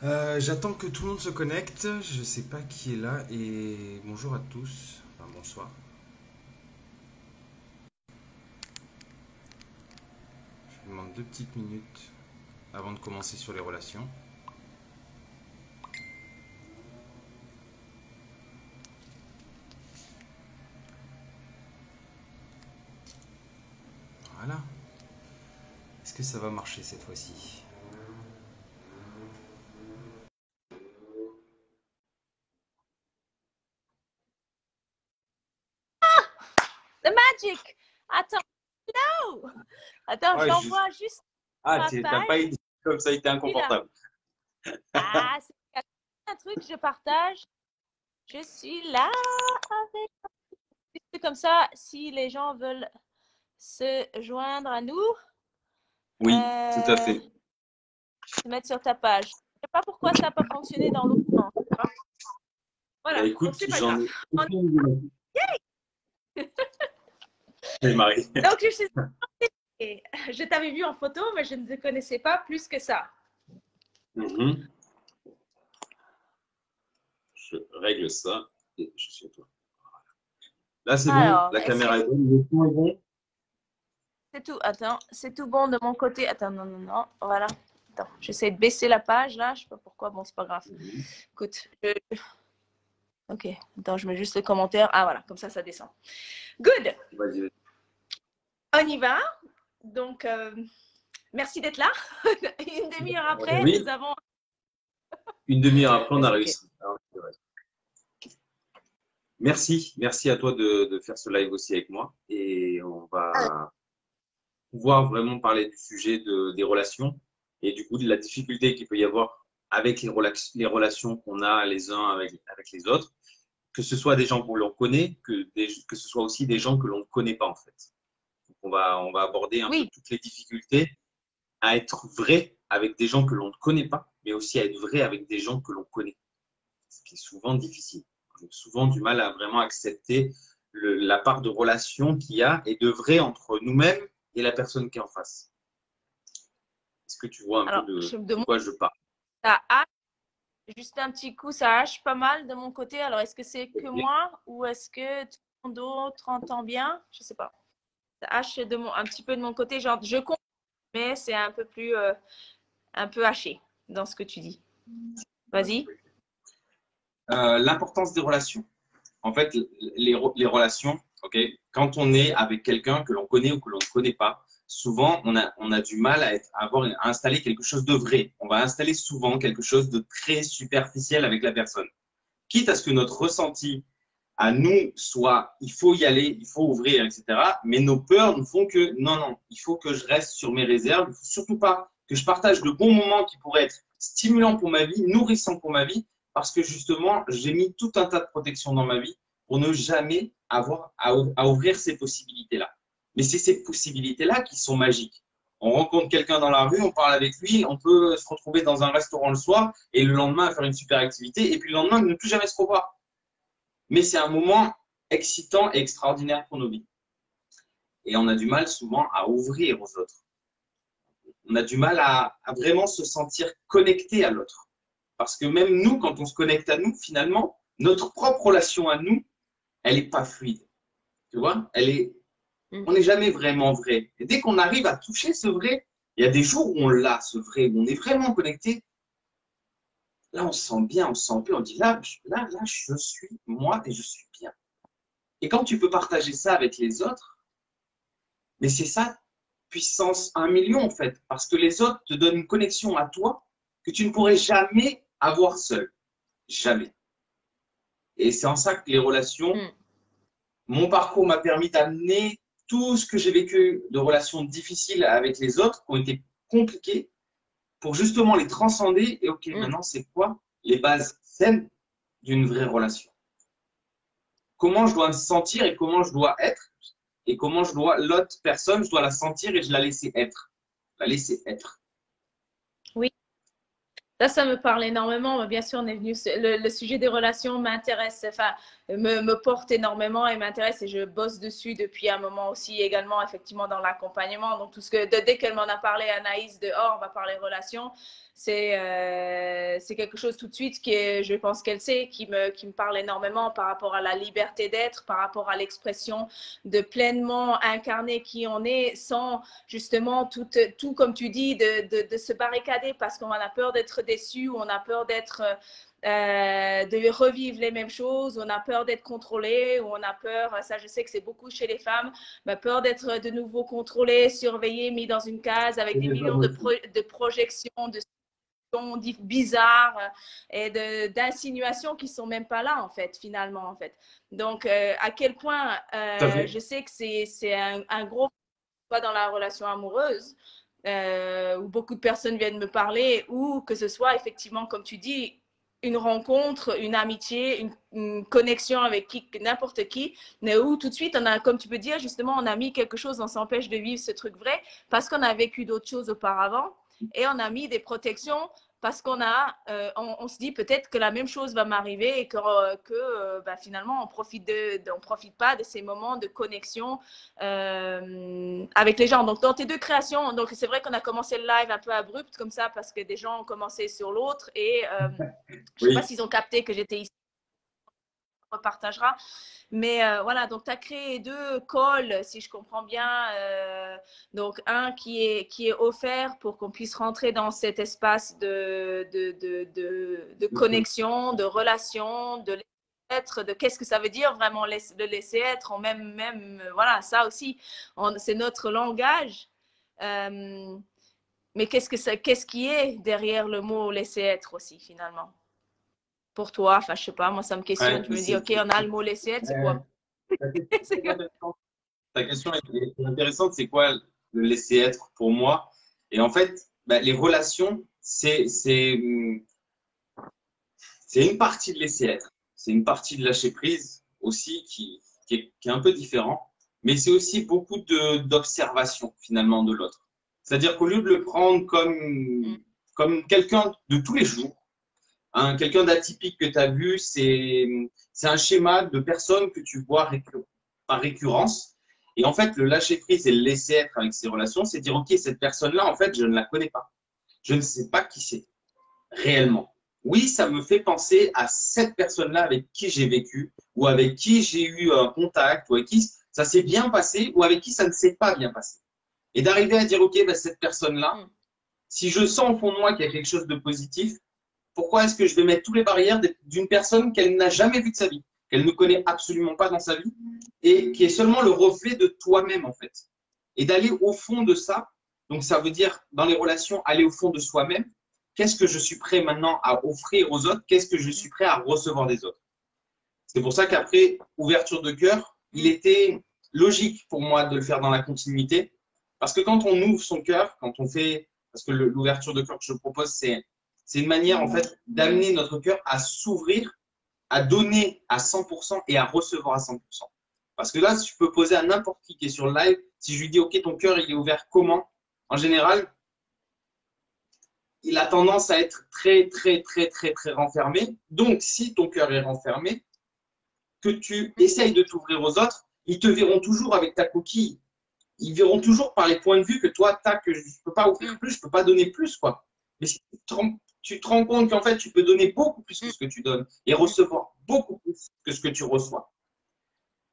J'attends que tout le monde se connecte. Je sais pas qui est là et bonjour à tous. Enfin, bonsoir. Je vous demande 2 petites minutes avant de commencer sur les relations. Voilà. Est-ce que ça va marcher cette fois-ci? The magic! Attends, no! Attends, je Ouais, l'envoie juste Ah, sur ma t'as pas page. été comme ça, a été Et là, inconfortable. ah, c'est un truc que je partage. Je suis là avec. C'est comme ça, si les gens veulent se joindre à nous, Oui, tout à se fait. mettre sur ta page. Je sais pas pourquoi ça n'a pas fonctionné dans l'autre sens. Bah Voilà, donc écoute, c'est pas j'en grave. ai aucune idée. Allez, Marie. Donc je suis. Je t'avais vu en photo, mais je ne te connaissais pas plus que ça. Mhm. Je règle ça et je suis à toi. Là, c'est bon, Alors, la est-ce que caméra est bonne, le son est bon. c'est tout? Attends, c'est tout bon de mon côté. Attends, non, non, non. Voilà. Attends, j'essaie de baisser la page là. Je sais pas pourquoi. Bon, c'est pas grave. Mhm. Écoute, ok. Attends, je mets juste le commentaire. Ah, voilà, comme ça descend. Good. Vas-y, vas-y. On y va. Donc, merci d'être là. Une demi-heure après, Oui, nous avons. une demi-heure après, on Mais a c'est ok. réussi. Alors, c'est vrai. Merci à toi de faire ce live aussi avec moi. Et on va pouvoir vraiment parler du sujet des relations et du coup de la difficulté qu'il peut y avoir avec les relations qu'on a les uns avec les autres, que ce soit des gens que l'on connaît, que ce soit aussi des gens que l'on ne connaît pas en fait. Donc on va aborder un peu Oui. toutes les difficultés à être vrai avec des gens que l'on ne connaît pas, mais aussi à être vrai avec des gens que l'on connaît, ce qui est souvent difficile. On a souvent du mal à vraiment accepter la part de relation qu'il y a et de vrai entre nous-mêmes et la personne qui est en face. Est-ce que tu vois un peu Alors, de, je me de demande, quoi je parle? ça hache. Juste un petit coup, ça hache pas mal de mon côté. Alors, est-ce que c'est que Ok. moi ou est-ce que tout le monde d'autre entend bien? Je sais pas. Ça hache un petit peu de mon côté. Genre, je comprends, mais c'est un peu haché dans ce que tu dis. Vas-y. L'importance des relations. En fait, les relations, ok, quand on est avec quelqu'un que l'on connaît ou que l'on ne connaît pas, souvent on a du mal à installer quelque chose de vrai. On va installer souvent quelque chose de très superficiel avec la personne. Quitte à ce que notre ressenti à nous soit il faut y aller, il faut ouvrir, etc. Mais nos peurs nous font que non, non, il faut que je reste sur mes réserves. Il ne faut surtout pas que je partage de bons moments qui pourraient être stimulants pour ma vie, nourrissants pour ma vie, parce que justement, j'ai mis tout un tas de protections dans ma vie pour ne jamais avoir à ouvrir ces possibilités-là. Mais c'est ces possibilités-là qui sont magiques. On rencontre quelqu'un dans la rue, on parle avec lui, on peut se retrouver dans un restaurant le soir et le lendemain faire une super activité et puis le lendemain ne plus jamais se revoir. Mais c'est un moment excitant et extraordinaire pour nos vies. Et on a du mal souvent à ouvrir aux autres. On a du mal à vraiment se sentir connecté à l'autre. Parce que même nous, quand on se connecte à nous, finalement, notre propre relation à nous, elle n'est pas fluide. Tu vois, on n'est jamais vraiment vrai. Et dès qu'on arrive à toucher ce vrai, il y a des jours où on l'a, ce vrai, où on est vraiment connecté. Là, on se sent bien, on se sent bien. On dit là, je suis moi et je suis bien. Et quand tu peux partager ça avec les autres, mais c'est ça, puissance 1 million en fait, parce que les autres te donnent une connexion à toi que tu ne pourrais jamais avoir seul. Jamais. Et c'est en ça que les relations, Mm. mon parcours m'a permis d'amener tout ce que j'ai vécu de relations difficiles avec les autres, qui ont été compliquées, pour justement les transcender. Et ok, Mm. maintenant, c'est quoi les bases saines d'une vraie relation? Comment je dois me sentir et comment je dois être et comment l'autre personne, je dois la sentir et je la laisser être. La laisser être. Oui. Ça me parle énormément. Bien sûr, on est venu, le sujet des relations m'intéresse, enfin, me porte énormément et m'intéresse et je bosse dessus depuis un moment aussi également, effectivement, dans l'accompagnement. Donc, tout ce que, dès qu'elle m'en a parlé, Anaïs, de oh, on va parler relations, c'est quelque chose tout de suite je pense qu'elle sait, qui me parle énormément par rapport à la liberté d'être, par rapport à l'expression de pleinement incarner qui on est sans justement tout comme tu dis, de se barricader parce qu'on a peur d'être déçu, on a peur de revivre les mêmes choses, on a peur d'être contrôlé, ou on a peur, ça je sais que c'est beaucoup chez les femmes, peur d'être de nouveau contrôlé, surveillé, mis dans une case avec des millions de projections, de bizarres et d'insinuations qui sont même pas là en fait finalement en fait. Donc à quel point je sais que c'est un gros pas dans la relation amoureuse où beaucoup de personnes viennent me parler ou que ce soit effectivement comme tu dis une rencontre, une amitié, une connexion avec n'importe qui, mais où tout de suite on a, comme tu peux dire justement, on a mis quelque chose, on s'empêche de vivre ce truc vrai parce qu'on a vécu d'autres choses auparavant et on a mis des protections parce qu'on on se dit peut-être que la même chose va m'arriver et que finalement on profite pas de ces moments de connexion avec les gens. Donc dans tes deux créations, donc c'est vrai qu'on a commencé le live un peu abrupt comme ça parce que des gens ont commencé sur l'autre et je ne sais pas s'ils ont capté que j'étais ici. On repartagera. Mais voilà, donc tu as créé deux calls, si je comprends bien. Donc, un qui est offert pour qu'on puisse rentrer dans cet espace de connexion, de relation, de laisser être, de qu'est-ce que ça veut dire vraiment de laisser être. Voilà, ça aussi, c'est notre langage. Mais qu'est-ce qui est derrière le mot laisser être aussi, finalement? Pour toi, enfin, je sais pas, moi, ça me questionne. Ouais, je me dis, OK, on a le mot laisser être, c'est quoi? Ta question est intéressante, c'est quoi le laisser être pour moi? Et en fait, les relations, c'est une partie de laisser être. C'est une partie de lâcher prise aussi qui est un peu différent. Mais c'est aussi beaucoup d'observation finalement de l'autre. C'est-à-dire qu'au lieu de le prendre comme quelqu'un de tous les jours, quelqu'un d'atypique que tu as vu, c'est un schéma de personnes que tu vois par récurrence. Et en fait, le lâcher prise et le laisser être avec ces relations, c'est dire, OK, cette personne-là, en fait, je ne la connais pas. Je ne sais pas qui c'est réellement. Oui, ça me fait penser à cette personne-là avec qui j'ai vécu ou avec qui j'ai eu un contact ou avec qui ça s'est bien passé ou avec qui ça ne s'est pas bien passé. Et d'arriver à dire, OK, cette personne-là, si je sens au fond de moi qu'il y a quelque chose de positif, pourquoi est-ce que je vais mettre toutes les barrières d'une personne qu'elle n'a jamais vue de sa vie, qu'elle ne connaît absolument pas dans sa vie et qui est seulement le reflet de toi-même en fait. Et d'aller au fond de ça, donc ça veut dire dans les relations, aller au fond de soi-même. Qu'est-ce que je suis prêt maintenant à offrir aux autres? Qu'est-ce que je suis prêt à recevoir des autres? C'est pour ça qu'après ouverture de cœur, il était logique pour moi de le faire dans la continuité. Parce que quand on ouvre son cœur, quand on fait, parce que l'ouverture de cœur que je propose, c'est une manière en fait d'amener notre cœur à s'ouvrir, à donner à 100% et à recevoir à 100%. Parce que là, si je peux poser à n'importe qui est sur le live, si je lui dis, OK, ton cœur, il est ouvert comment? En général, il a tendance à être très, très, très, très, très renfermé. Donc, si ton cœur est renfermé, que tu essayes de t'ouvrir aux autres, ils te verront toujours avec ta coquille. Ils verront toujours par les points de vue que toi, tu as, que je ne peux pas offrir plus, je ne peux pas donner plus, quoi. Mais si tu te rends compte qu'en fait, tu peux donner beaucoup plus que ce que tu donnes et recevoir beaucoup plus que ce que tu reçois.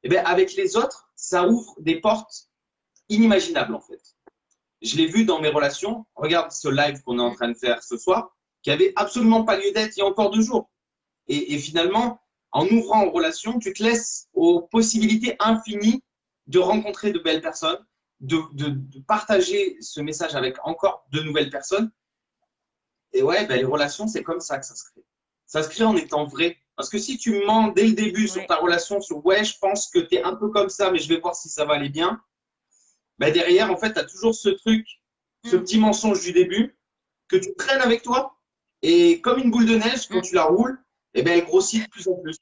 Et bien, avec les autres, ça ouvre des portes inimaginables, en fait. Je l'ai vu dans mes relations. Regarde ce live qu'on est en train de faire ce soir, qui n'avait absolument pas lieu d'être il y a encore 2 jours. Et finalement, en ouvrant en relation, tu te laisses aux possibilités infinies de rencontrer de belles personnes, de partager ce message avec encore de nouvelles personnes. Et ouais, les relations, c'est comme ça que ça se crée. Ça se crée en étant vrai. Parce que si tu mens dès le début sur ta relation, sur ouais, je pense que tu es un peu comme ça, mais je vais voir si ça va aller bien. Derrière, en fait, tu as toujours ce truc, ce petit mensonge du début que tu traînes avec toi. Et comme une boule de neige, quand tu la roules, elle grossit de plus en plus.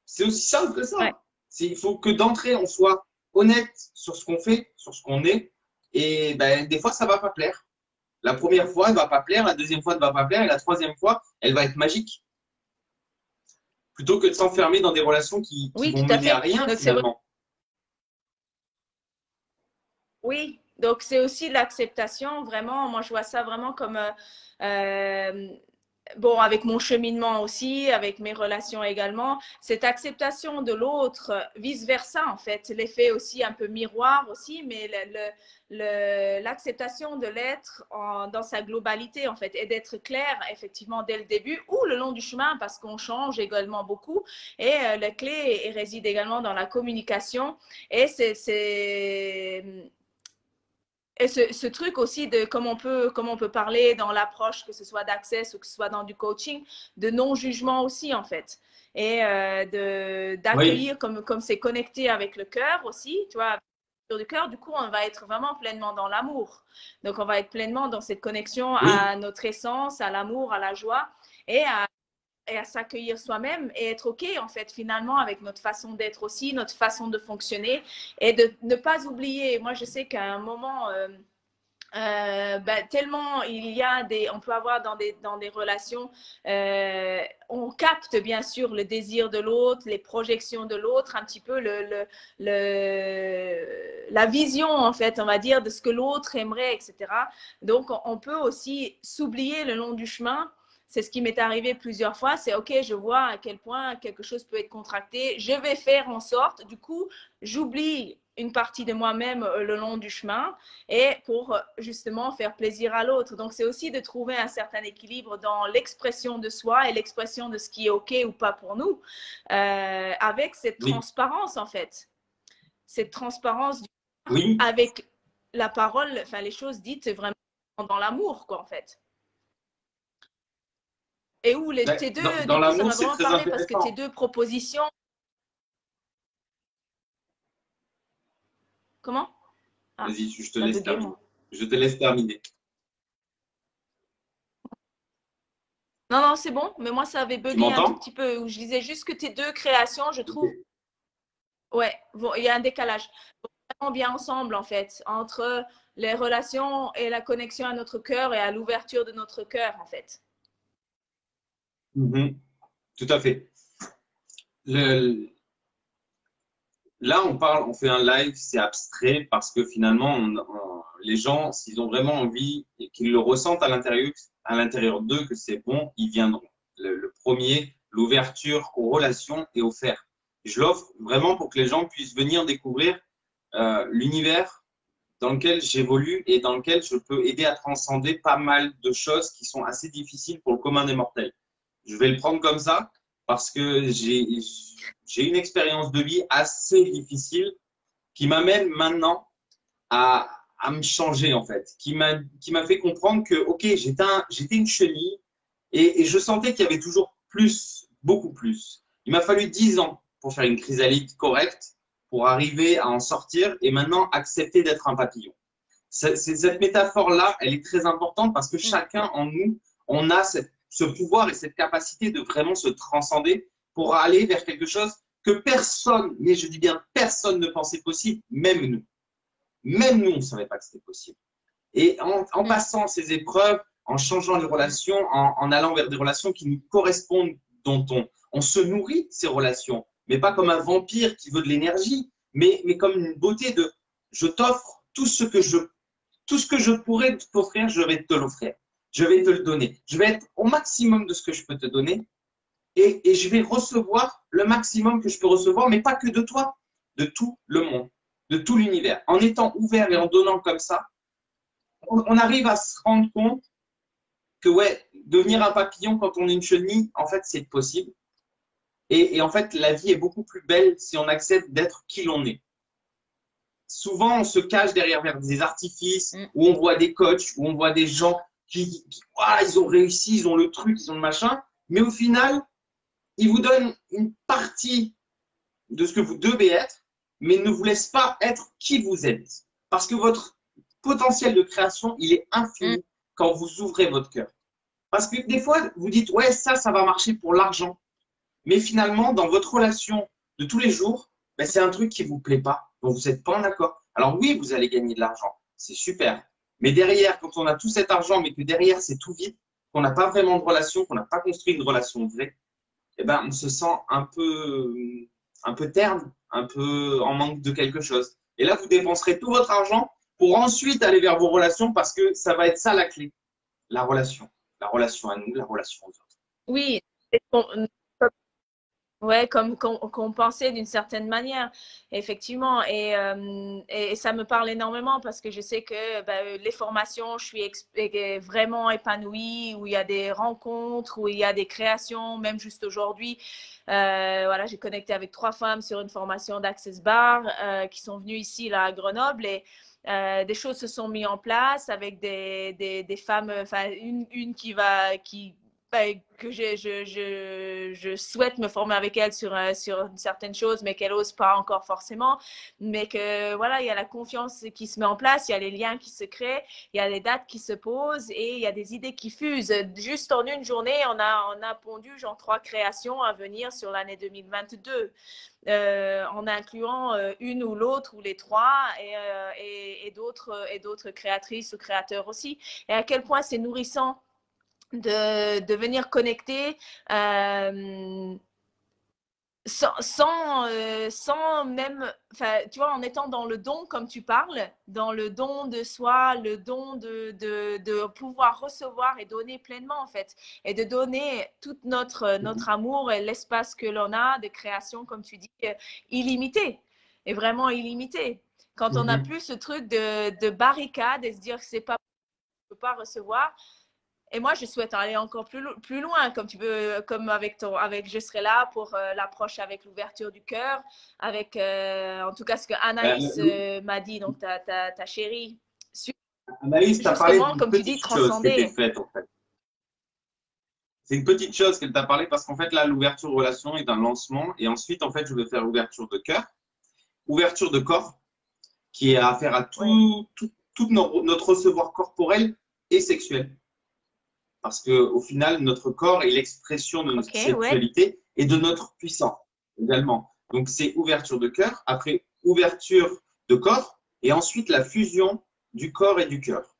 C'est aussi simple que ça. Ouais. Il faut que d'entrée, on soit honnête sur ce qu'on fait, sur ce qu'on est. Et des fois, ça ne va pas plaire. La première fois, elle ne va pas plaire, la deuxième fois, elle ne va pas plaire, et la troisième fois, elle va être magique. Plutôt que de s'enfermer dans des relations qui Oui, vont tout à mener à fait. rien Donc, c'est vrai. finalement. Oui, donc c'est aussi l'acceptation, vraiment. Moi, je vois ça vraiment comme, euh, bon, avec mon cheminement aussi, avec mes relations également, cette acceptation de l'autre, vice-versa, en fait, l'effet aussi un peu miroir aussi, mais l'acceptation de l'être dans sa globalité, en fait, et d'être clair, effectivement, dès le début ou le long du chemin, parce qu'on change également beaucoup. Et la clé réside également dans la communication. Et et ce truc aussi de comme on peut parler dans l'approche, que ce soit d'Access ou que ce soit dans du coaching, de non-jugement aussi, en fait. Et Oui, d'accueillir comme c'est connecté avec le cœur aussi, tu vois, du cœur, du coup, on va être vraiment pleinement dans l'amour. Donc, on va être pleinement dans cette connexion oui, à notre essence, à l'amour, à la joie et à s'accueillir soi-même et être OK, en fait, finalement, avec notre façon d'être aussi, notre façon de fonctionner et de ne pas oublier. Moi, je sais qu'à un moment, ben, tellement il y a on peut avoir dans des relations, on capte bien sûr le désir de l'autre, les projections de l'autre, un petit peu la vision en fait, on va dire, de ce que l'autre aimerait, etc. Donc on peut aussi s'oublier le long du chemin. C'est ce qui m'est arrivé plusieurs fois. C'est OK, je vois à quel point quelque chose peut être contracté. Je vais faire en sorte, du coup, j'oublie une partie de moi-même le long du chemin et pour justement faire plaisir à l'autre. Donc, c'est aussi de trouver un certain équilibre dans l'expression de soi et l'expression de ce qui est OK ou pas pour nous, avec cette oui, transparence, en fait. Cette transparence oui. avec la parole, enfin, les choses dites vraiment dans l'amour, quoi, en fait. Et où Ben, tes deux, dans du coup, ça l'amour, m'a c'est vraiment très parlé parce que tes intéressant. deux propositions. Comment? Ah, Vas-y, je te ça a laisse bugué, terminer. moi. Je te laisse terminer. Non, non, c'est bon, mais moi, ça avait Tu bugué un tout m'entends? petit peu. Où je disais juste que tes deux créations, je trouve, Ok. ouais, bon, il y a un décalage. Vraiment bien ensemble, en fait, entre les relations et la connexion à notre cœur et à l'ouverture de notre cœur, en fait. Mhm. Tout à fait. Le- Là, on parle, on fait un live, c'est abstrait parce que finalement, les gens, s'ils ont vraiment envie et qu'ils le ressentent à l'intérieur d'eux que c'est bon, ils viendront. Le premier, l'ouverture aux relations et aux faire. Je l'offre vraiment pour que les gens puissent venir découvrir l'univers dans lequel j'évolue et dans lequel je peux aider à transcender pas mal de choses qui sont assez difficiles pour le commun des mortels. Je vais le prendre comme ça parce que j'ai une expérience de vie assez difficile qui m'amène maintenant à me changer en fait, qui m'a fait comprendre que ok, j'étais une chenille et je sentais qu'il y avait toujours plus, beaucoup plus. Il m'a fallu 10 ans pour faire une chrysalide correcte, pour arriver à en sortir et maintenant accepter d'être un papillon. Cette métaphore-là, elle est très importante parce que Mm. chacun en nous, on a ce pouvoir et cette capacité de vraiment se transcender pour aller vers quelque chose que personne, mais je dis bien personne ne pensait possible, même nous. Même nous, on ne savait pas que c'était possible. Et en Mm. passant ces épreuves, en changeant les relations, en allant vers des relations qui nous correspondent, dont on se nourrit de ces relations, mais pas comme un vampire qui veut de l'énergie, mais comme une beauté de je t'offre tout ce que je pourrais t'offrir, je vais te l'offrir. Je vais te le donner. Je vais être au maximum de ce que je peux te donner et je vais recevoir le maximum que je peux recevoir, mais pas que de toi, de tout le monde, de tout l'univers. En étant ouvert et en donnant comme ça, on arrive à se rendre compte que ouais, devenir un papillon quand on est une chenille, en fait, c'est possible. Et en fait, la vie est beaucoup plus belle si on accepte d'être qui l'on est. Souvent, on se cache derrière des artifices, Mm. où on voit des coachs, où on voit des gens qui ils ont réussi, ils ont le truc, ils ont le machin, mais au final, ils vous donnent une partie de ce que vous devez être, mais ne vous laissent pas être qui vous êtes. Parce que votre potentiel de création, il est Mm. infini quand vous ouvrez votre cœur. Parce que des fois, vous dites, ouais, ça va marcher pour l'argent. Mais finalement, dans votre relation de tous les jours, ben, c'est un truc qui ne vous plaît pas, dont vous n'êtes pas en accord. Alors oui, vous allez gagner de l'argent, c'est super. Mais derrière, quand on a tout cet argent, mais que derrière, c'est tout vide, qu'on n'a pas vraiment de relation, qu'on n'a pas construit une relation vraie, eh ben, on se sent un peu terne, un peu en manque de quelque chose. Et là, vous dépenserez tout votre argent pour ensuite aller vers vos relations parce que ça va être ça la clé, la relation. La relation à nous, la relation aux autres. Oui, ouais, comme qu'on pensait d'une certaine manière, effectivement. Et ça me parle énormément parce que je sais que les formations, je suis vraiment épanouie, où il y a des rencontres, où il y a des créations, même juste aujourd'hui. Voilà, j'ai connecté avec 3 femmes sur une formation d'Access Bar qui sont venues ici là, à Grenoble et des choses se sont mises en place avec des femmes, enfin une que je souhaite me former avec elle sur certaines choses, mais qu'elle n'ose pas encore forcément. Mais que voilà, il y a la confiance qui se met en place, il y a les liens qui se créent, il y a les dates qui se posent et il y a des idées qui fusent. Juste en une journée, on a pondu genre 3 créations à venir sur l'année 2022. En incluant une ou l'autre ou les 3 et d'autres créatrices ou créateurs aussi. Et à quel point c'est nourrissant de venir connecter sans même, tu vois, en étant dans le don, comme tu parles, dans le don de soi, le don de pouvoir recevoir et donner pleinement, en fait, et de donner tout notre amour et l'espace que l'on a de création, comme tu dis, illimité, et vraiment illimité. Quand on n'a plus ce truc de barricade et se dire que c'est pas, je peux pas recevoir. Et moi, je souhaite aller encore plus loin, comme tu veux, comme je serai là pour l'approche avec l'ouverture du cœur, avec, en tout cas, ce que Anaïs m'a dit, donc ta chérie. Anaïs, tu as parlé Justement, d'une comme tu dis, petite chose qui était transcender. faite, en fait. C'est une petite chose qu'elle t'a parlé parce qu'en fait, là, l'ouverture de relation est un lancement. Et ensuite, en fait, je vais faire l'ouverture de cœur, ouverture de corps, qui est à faire à tout notre recevoir corporel et sexuel. Parce qu'au final, notre corps est l'expression de notre sexualité et de notre puissance également. Donc, c'est ouverture de cœur, après ouverture de corps et ensuite la fusion du corps et du cœur.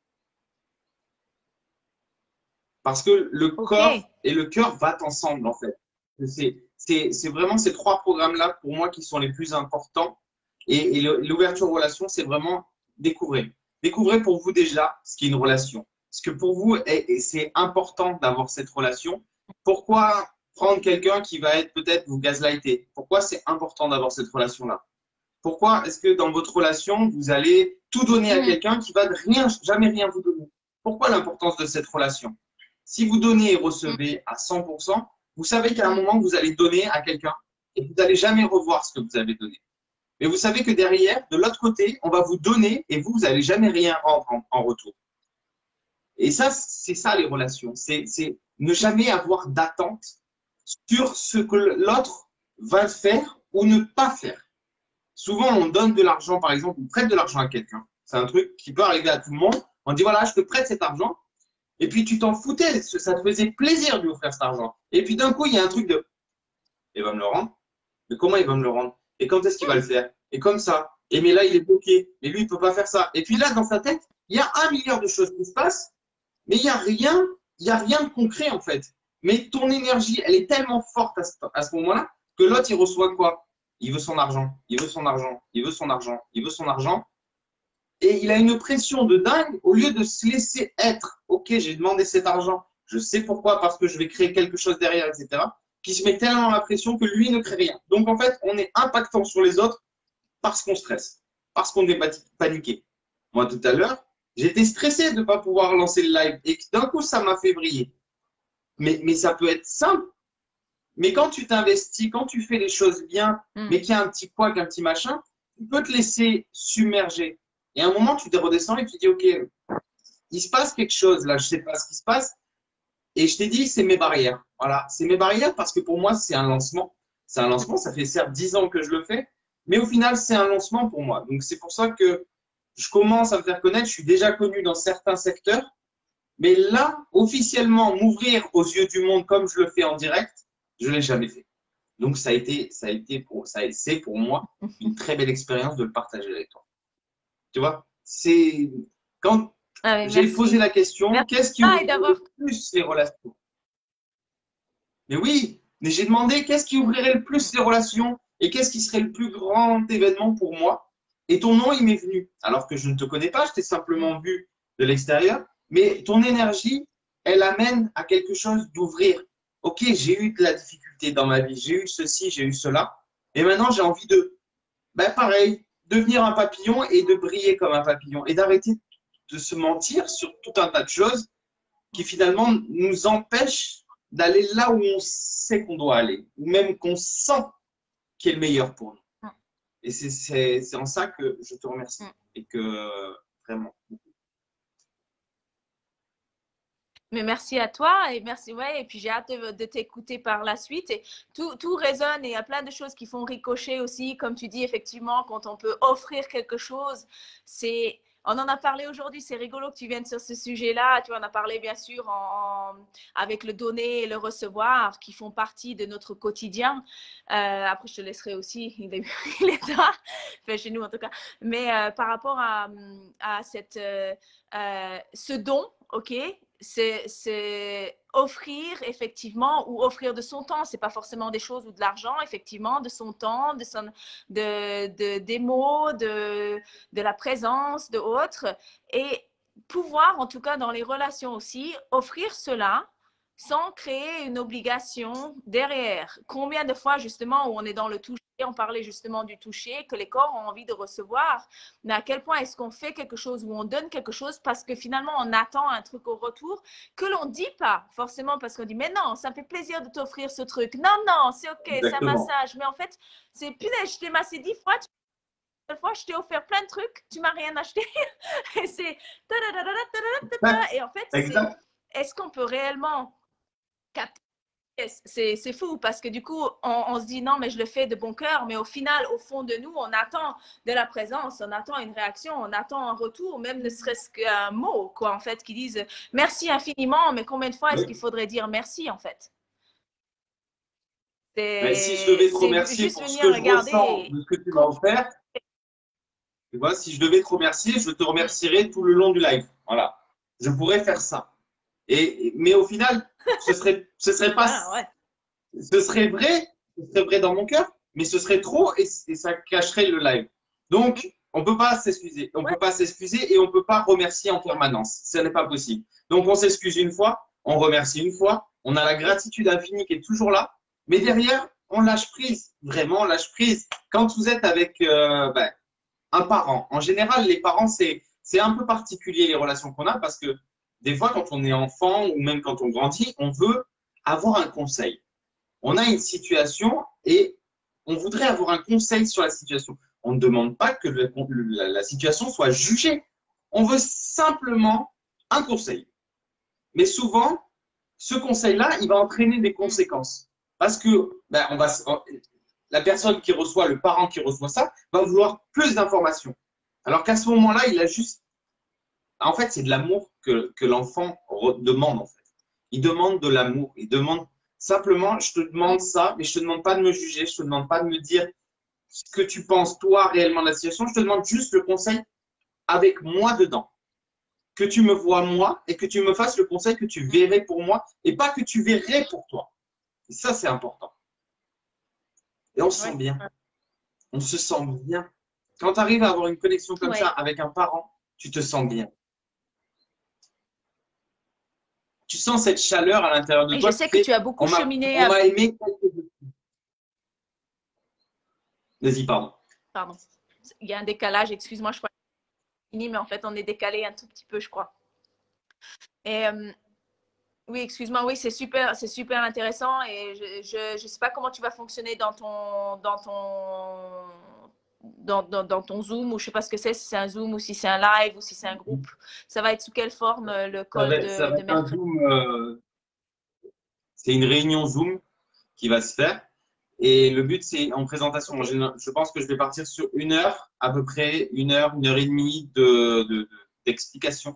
Parce que le corps et le cœur vont ensemble, en fait. C'est vraiment ces 3 programmes-là, pour moi, qui sont les plus importants. Et l'ouverture aux relations, c'est vraiment découvrir. Découvrez pour vous déjà ce qu'est une relation. Parce que pour vous, c'est important d'avoir cette relation. Pourquoi prendre quelqu'un qui va être peut-être vous gaslighter? Pourquoi c'est important d'avoir cette relation-là? Pourquoi est-ce que dans votre relation, vous allez tout donner à quelqu'un qui va jamais rien vous donner? Pourquoi l'importance de cette relation? Si vous donnez et recevez à 100%, vous savez qu'à un moment, vous allez donner à quelqu'un et vous n'allez jamais revoir ce que vous avez donné. Mais vous savez que derrière, de l'autre côté, on va vous donner et vous n'allez jamais rien rendre en retour. Et ça, c'est ça les relations. C'est ne jamais avoir d'attente sur ce que l'autre va faire ou ne pas faire. Souvent, on donne de l'argent, par exemple, on prête de l'argent à quelqu'un. C'est un truc qui peut arriver à tout le monde. On dit, voilà, je te prête cet argent. Et puis, tu t'en foutais. Ça te faisait plaisir de lui offrir cet argent. Et puis, d'un coup, il y a un truc de, il va me le rendre. Mais comment il va me le rendre? Et quand est-ce qu'il va le faire? Et comme ça. Et mais là, il est bloqué. Mais lui, il ne peut pas faire ça. Et puis là, dans sa tête, il y a 1 milliard de choses qui se passent. Mais il n'y a rien de concret, en fait. Mais ton énergie, elle est tellement forte à ce moment-là que l'autre, il reçoit quoi? Il veut son argent, il veut son argent, il veut son argent, il veut son argent. Et il a une pression de dingue au lieu de se laisser être. Ok, j'ai demandé cet argent, je sais pourquoi, parce que je vais créer quelque chose derrière, etc. Qui se met tellement la pression que lui ne crée rien. Donc, en fait, on est impactant sur les autres parce qu'on stresse, parce qu'on est paniqué. Moi, tout à l'heure, j'étais stressé de ne pas pouvoir lancer le live et d'un coup, ça m'a fait briller. Mais ça peut être simple. Mais quand tu t'investis, quand tu fais les choses bien, mais qu'il y a un petit couac, un petit machin, tu peux te laisser submerger. Et à un moment, tu te redescends et tu te dis, OK, il se passe quelque chose là, je ne sais pas ce qui se passe. Et je t'ai dit, c'est mes barrières. Voilà, c'est mes barrières parce que pour moi, c'est un lancement. C'est un lancement, ça fait certes 10 ans que je le fais, mais au final, c'est un lancement pour moi. Donc, c'est pour ça que je commence à me faire connaître. Je suis déjà connu dans certains secteurs. Mais là, officiellement, m'ouvrir aux yeux du monde comme je le fais en direct, je ne l'ai jamais fait. Donc, c'est pour moi une très belle expérience de le partager avec toi. Tu vois, c'est quand Ah oui, J'ai merci. posé la question, Merci qu'est-ce qui et ouvrirait d'avoir. le plus les relations? Mais oui, mais j'ai demandé qu'est-ce qui ouvrirait le plus les relations et qu'est-ce qui serait le plus grand événement pour moi. Et ton nom, il m'est venu. Alors que je ne te connais pas, je t'ai simplement vu de l'extérieur. Mais ton énergie, elle amène à quelque chose d'ouvrir. Ok, j'ai eu de la difficulté dans ma vie, j'ai eu ceci, j'ai eu cela. Et maintenant, j'ai envie de, ben pareil, devenir un papillon et de briller comme un papillon. Et d'arrêter de se mentir sur tout un tas de choses qui finalement nous empêchent d'aller là où on sait qu'on doit aller, ou même qu'on sent qui est le meilleur pour nous. Et c'est en ça que je te remercie. Et que vraiment. Mais merci à toi et merci, ouais, et puis j'ai hâte de t'écouter par la suite. Et tout résonne et il y a plein de choses qui font ricocher aussi, comme tu dis, effectivement, quand on peut offrir quelque chose, c'est. On en a parlé aujourd'hui, c'est rigolo que tu viennes sur ce sujet-là. Tu en as parlé bien sûr avec le donner et le recevoir qui font partie de notre quotidien. Après, je te laisserai aussi, il est tard, enfin, chez nous en tout cas. Mais par rapport à ce don, ok, c'est offrir effectivement ou offrir de son temps. C'est pas forcément des choses ou de l'argent, effectivement, de son temps, des mots, de la présence, de autres. Et pouvoir, en tout cas dans les relations aussi, offrir cela sans créer une obligation derrière. Combien de fois, justement, où on est dans le toucher, on parlait justement du toucher, que les corps ont envie de recevoir, mais à quel point est-ce qu'on fait quelque chose ou on donne quelque chose parce que finalement, on attend un truc au retour que l'on ne dit pas forcément parce qu'on dit, mais non, ça me fait plaisir de t'offrir ce truc. Non, non, c'est OK, c'est un Exactement. massage. Mais en fait, c'est, punaise, je t'ai massé 10 fois, fois, je t'ai offert plein de trucs, tu m'as rien acheté. Et c'est... Et en fait, Exact. est-ce qu'on peut réellement capter? C'est fou parce que du coup, on se dit non, mais je le fais de bon cœur, mais au final, au fond de nous, on attend de la présence, on attend une réaction, on attend un retour, même ne serait-ce qu'un mot, quoi, en fait, qui disent merci infiniment, mais combien de fois est-ce qu'il faudrait dire merci, en fait? Mais si je devais te C'est remercier juste pour ce venir que je ressens regarder. de ce que tu m'as offert, tu vois, si je devais te remercier, je te remercierais tout le long du live. Voilà. Je pourrais faire ça. Mais au final, ce serait pas, Voilà, ouais. ce serait vrai dans mon cœur, mais ce serait trop et ça cacherait le live. Donc, on peut pas s'excuser. On peut pas s'excuser et on peut pas remercier en permanence. Ce n'est pas possible. Donc, on s'excuse une fois, on remercie une fois, on a la gratitude infinie qui est toujours là, mais derrière, on lâche prise. Vraiment, on lâche prise. Quand vous êtes avec un parent, en général, les parents, c'est un peu particulier les relations qu'on a parce que des fois, quand on est enfant ou même quand on grandit, on veut avoir un conseil. On a une situation et on voudrait avoir un conseil sur la situation. On ne demande pas que la situation soit jugée. On veut simplement un conseil. Mais souvent, ce conseil-là, il va entraîner des conséquences. Parce que la personne qui reçoit, le parent qui reçoit ça, va vouloir plus d'informations. Alors qu'à ce moment-là, il a juste. En fait, c'est de l'amour que l'enfant demande, en fait. Il demande de l'amour. Il demande simplement, je te demande ça, mais je te demande pas de me juger, je te demande pas de me dire ce que tu penses, toi, réellement de la situation. Je te demande juste le conseil avec moi dedans. Que tu me vois moi et que tu me fasses le conseil que tu verrais pour moi et pas que tu verrais pour toi. Et ça, c'est important. Et on se sent bien. On se sent bien. Quand tu arrives à avoir une connexion comme ça avec un parent, tu te sens bien. Tu sens cette chaleur à l'intérieur de Et toi. je sais que tu as beaucoup cheminé. On m'a aimé. Vas-y, pardon. Pardon. Il y a un décalage, excuse-moi, je crois que c'est fini, mais en fait, on est décalé un tout petit peu, je crois. Et oui, excuse-moi, oui, c'est super intéressant et je sais pas comment tu vas fonctionner dans ton Zoom ou je sais pas ce que c'est, si c'est un Zoom ou si c'est un live ou si c'est un groupe. Ça va être sous quelle forme le call Ça va de être un mercredi? Zoom. C'est une réunion Zoom qui va se faire. Et le but, c'est en présentation. Okay. Je pense que je vais partir sur 1 heure, à peu près 1 heure et demie d'explication.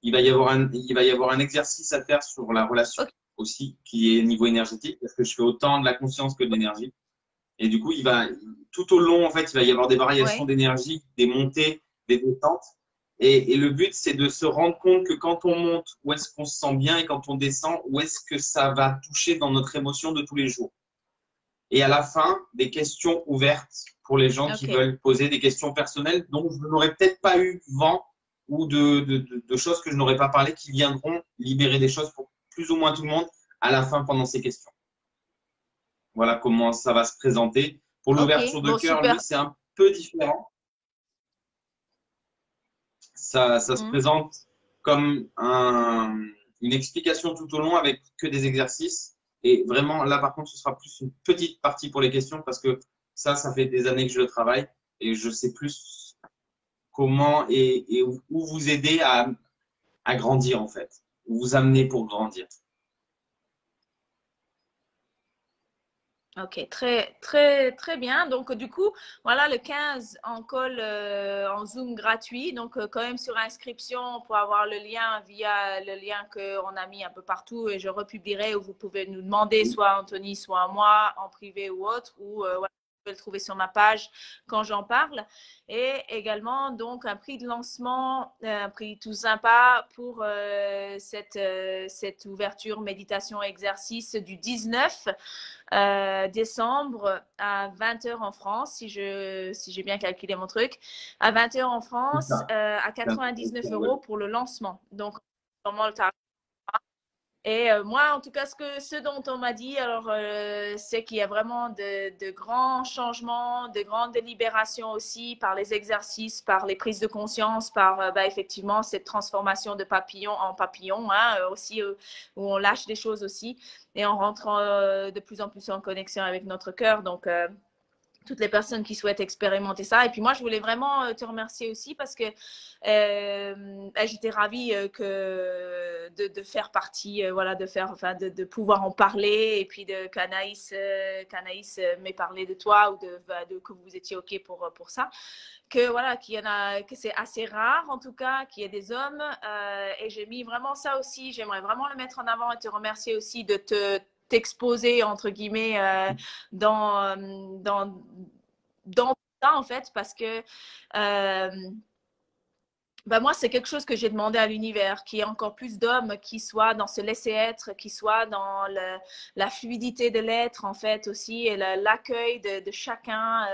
Il va y avoir un exercice à faire sur la relation aussi, qui est niveau énergétique, parce que je fais autant de la conscience que de l'énergie. Et du coup, tout au long, en fait, il va y avoir des variations d'énergie, des montées, des descentes. Et le but, c'est de se rendre compte que quand on monte, où est-ce qu'on se sent bien et quand on descend, où est-ce que ça va toucher dans notre émotion de tous les jours. Et à la fin, des questions ouvertes pour les gens qui Ok. veulent poser des questions personnelles dont je n'aurais peut-être pas eu vent ou de choses que je n'aurais pas parlé qui viendront libérer des choses pour plus ou moins tout le monde à la fin pendant ces questions. Voilà comment ça va se présenter. Pour Ok. l'ouverture de Bon, cœur, lui, super. c'est un peu différent. Ça se Mhm. présente comme une explication tout au long avec que des exercices. Et vraiment, là, par contre, ce sera plus une petite partie pour les questions parce que ça fait des années que je le travaille et je sais plus comment et où vous aider à grandir, en fait, où vous amener pour grandir. Ok, très, très, très bien. Donc, du coup, voilà, le 15 en call en Zoom gratuit. Donc, quand même sur inscription pour avoir le lien via le lien qu'on a mis un peu partout et je republierai où vous pouvez nous demander, soit à Anthony, soit à moi, en privé ou autre, ou voilà, vous pouvez le trouver sur ma page quand j'en parle. Et également, donc, un prix de lancement, un prix tout sympa pour cette ouverture méditation exercice du 19 décembre à 20 h en France, si j'ai bien calculé mon truc, à 20 h en C'est France, ça. à 99 € pour le lancement. Donc, vraiment le tarif. Et moi, en tout cas, ce dont on m'a dit, alors, c'est qu'il y a vraiment de grands changements, de grandes délibérations aussi par les exercices, par les prises de conscience, par effectivement cette transformation de papillon en papillon, hein, aussi où on lâche des choses aussi et on rentre de plus en plus en connexion avec notre cœur. Donc, toutes les personnes qui souhaitent expérimenter ça. Et puis moi, je voulais vraiment te remercier aussi parce que j'étais ravie de faire partie, voilà, de pouvoir en parler et puis qu'Anaïs m'ait parlé de toi ou que vous étiez OK pour ça. Que voilà, que c'est assez rare en tout cas, qu'il y ait des hommes. Et j'ai mis vraiment ça aussi. J'aimerais vraiment le mettre en avant et te remercier aussi de t'exposer entre guillemets dans ça en fait parce que moi, c'est quelque chose que j'ai demandé à l'univers, qu'il y ait encore plus d'hommes qui soient dans ce laisser-être, qui soient dans la fluidité de l'être, en fait, aussi, et l'accueil de chacun,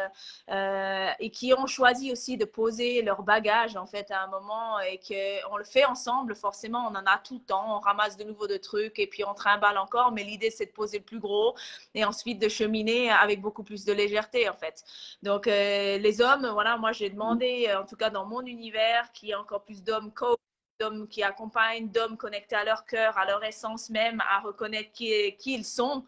et qui ont choisi aussi de poser leur bagage, en fait, à un moment, et qu'on le fait ensemble, forcément, on en a tout le temps, on ramasse de nouveaux de trucs, et puis on trimballe encore, mais l'idée, c'est de poser le plus gros, et ensuite de cheminer avec beaucoup plus de légèreté, en fait. Donc, les hommes, voilà, moi, j'ai demandé, en tout cas dans mon univers, qu'il y ait encore plus d'hommes coach, d'hommes qui accompagnent, d'hommes connectés à leur cœur, à leur essence même, à reconnaître qui ils sont.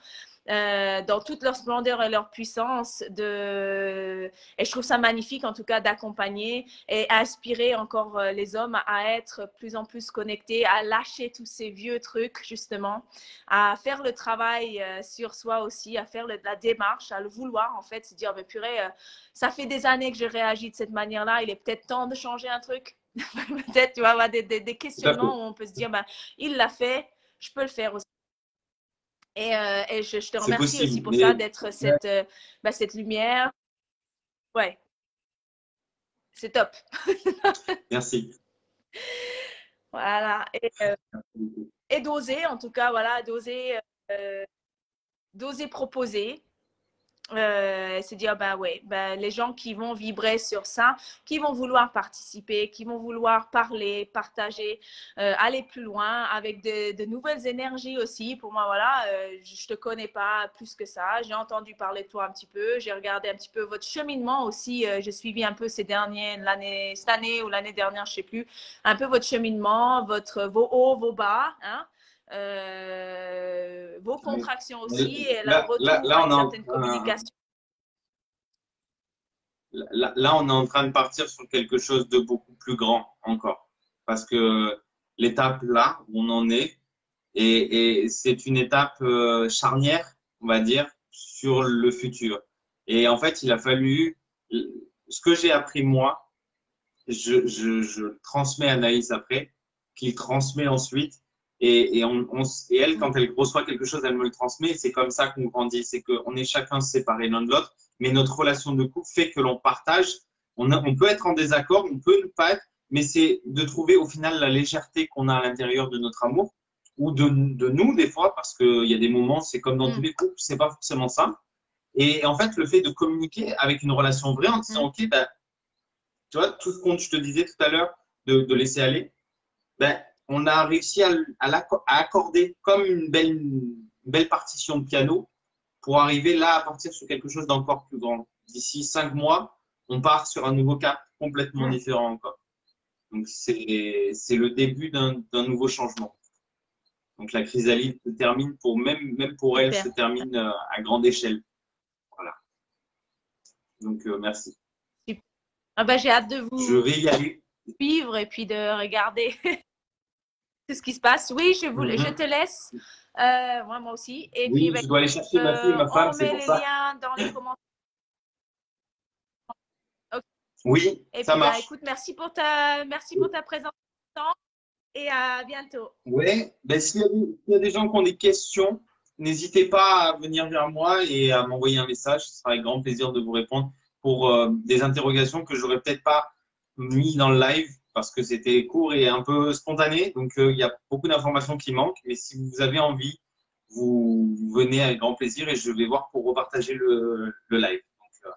Dans toute leur splendeur et leur puissance. Et je trouve ça magnifique, en tout cas, d'accompagner et inspirer encore les hommes à être plus en plus connectés, à lâcher tous ces vieux trucs, justement, à faire le travail sur soi aussi, à faire la démarche, à le vouloir, en fait, se dire, mais purée, ça fait des années que je réagis de cette manière-là, il est peut-être temps de changer un truc. Peut-être, tu vas avoir des questionnements où on peut se dire, ben, il l'a fait, je peux le faire aussi. Et je te C'est remercie aussi possible. pour ça, Mais d'être cette lumière. Ouais, c'est top. merci. Voilà. Et d'oser, en tout cas, voilà, d'oser proposer. Se dire, ben ouais, ben, les gens qui vont vibrer sur ça, qui vont vouloir participer, qui vont vouloir parler, partager, aller plus loin avec de nouvelles énergies aussi. Pour moi, voilà, je ne te connais pas plus que ça. J'ai entendu parler de toi un petit peu. J'ai regardé un petit peu votre cheminement aussi. J'ai suivi un peu cette année ou l'année dernière, je ne sais plus, un peu votre cheminement, vos hauts, vos bas, hein. Vos contractions aussi et le retour à Là, une certaine communication. là, on est en train de partir sur quelque chose de beaucoup plus grand encore. Parce que l'étape là où on en est, et c'est une étape charnière, on va dire, sur le futur. Et en fait, il a fallu, ce que j'ai appris moi, je le transmets à Anaïs après, qu'il transmet ensuite. Et elle, quand elle reçoit quelque chose, elle me le transmet. C'est comme ça qu'on grandit. C'est qu'on est chacun séparés l'un de l'autre. Mais notre relation de couple fait que l'on partage. On peut être en désaccord, on peut ne pas être, mais c'est de trouver au final la légèreté qu'on a à l'intérieur de notre amour ou de nous des fois, parce qu'il y a des moments, c'est comme dans tous les couples, c'est pas forcément ça. Et en fait, le fait de communiquer avec une relation vraie en disant, OK, ben, tu vois, tout ce que je te disais tout à l'heure, de laisser aller, ben, on a réussi à accorder comme une belle partition de piano pour arriver là à partir sur quelque chose d'encore plus grand. D'ici 5 mois, on part sur un nouveau cap complètement différent encore. Donc, c'est le début d'un nouveau changement. Donc, la chrysalide se termine même pour elle, se termine à grande échelle. Voilà. Donc, merci. Ah bah, j'ai hâte de vous Je vais y aller. suivre et puis de regarder tout ce qui se passe. Oui, je te laisse. Moi aussi. Et Oui, puis, bah, je dois aller chercher ma fille et ma femme, on c'est met pour les ça. liens dans les commentaires. Oui, Et ça puis, bah, marche. écoute, merci pour ta présence et à bientôt. Oui, ben, s'il y a des gens qui ont des questions, n'hésitez pas à venir vers moi et à m'envoyer un message. Ce sera avec grand plaisir de vous répondre pour des interrogations que j'aurais peut-être pas mis dans le live parce que c'était court et un peu spontané. Donc, il y a beaucoup d'informations qui manquent. Mais si vous avez envie, vous venez avec grand plaisir et je vais voir pour repartager le live. Donc,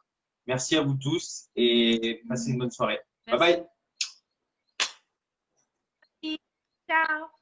merci à vous tous et passez une bonne soirée. Bye Merci. bye. Ciao.